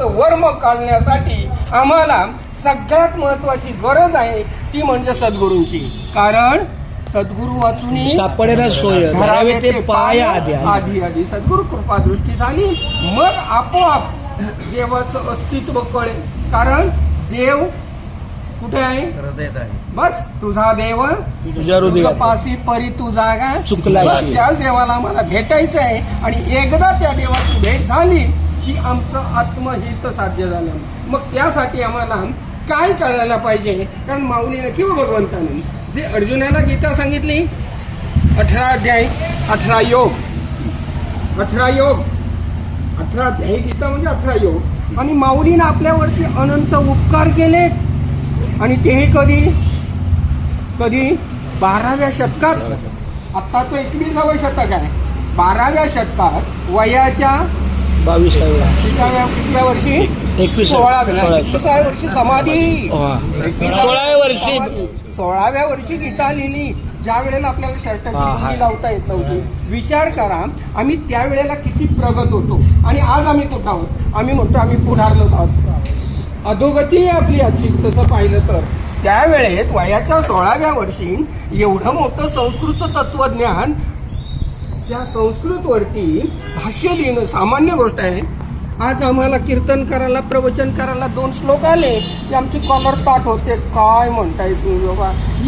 संस्कृतीचं वर्म काढण्यासाठी आम्हाला सगळ्यात महत्वाची गरज आहे ती म्हणजे सद्गुरूंची. कारण सद्गुरू वाचून सापडेना सोय धरावे ते पाय आधी आधी सद्गुरू कृपा दृष्टी झाली, मग आपोआप देवाचं अस्तित्व कळेल. कारण देव कुठे आहे? हृदयात आहे. बस तुझा देव तुझ्या हृदयात पासी परी तू जागा चुकला. बस त्याच देवाला मला भेटायचं आहे. आणि एकदा त्या देवाची भेट झाली की आमचं आत्महित साध्य झालं. मग त्यासाठी आम्हाला काय करायला पाहिजे? कारण माऊलीनं किंवा भगवंतानं जे अर्जुनाला गीता सांगितली 18 अध्याय 18 योग 18 अध्याय गीता म्हणजे 18 योग. आणि माऊलीनं आपल्यावरती अनंत उपकार केलेत. आणि तेही कधी 12व्या शतकात. आत्ताचं 21सावं शतक आहे. 12व्या शतकात वयाच्या 22व्या वर्षी 16व्या वर्षी समाधी 16व्या वर्षी गीता लिहिली. ज्या वेळेला आपल्याला शर्ट लावता येत नव्हती. विचार करा आम्ही त्यावेळेला किती प्रगत होतो आणि आज आम्ही कुठं आहोत? आम्ही म्हणतो आम्ही पुढारलो आहोत. अधोगती आपली आजची तसं पाहिलं तर. त्यावेळेत वयाच्या 16व्या वर्षी एवढं मोठं संस्कृतचं तत्वज्ञान, त्या संस्कृतवरती भाष्य लिहिणं सामान्य गोष्ट आहे. आज आम्हाला कीर्तन करायला प्रवचन करायला 2 श्लोक आले की आमची कॉलर ताट होते. काय म्हणताय तुम्ही बाबा?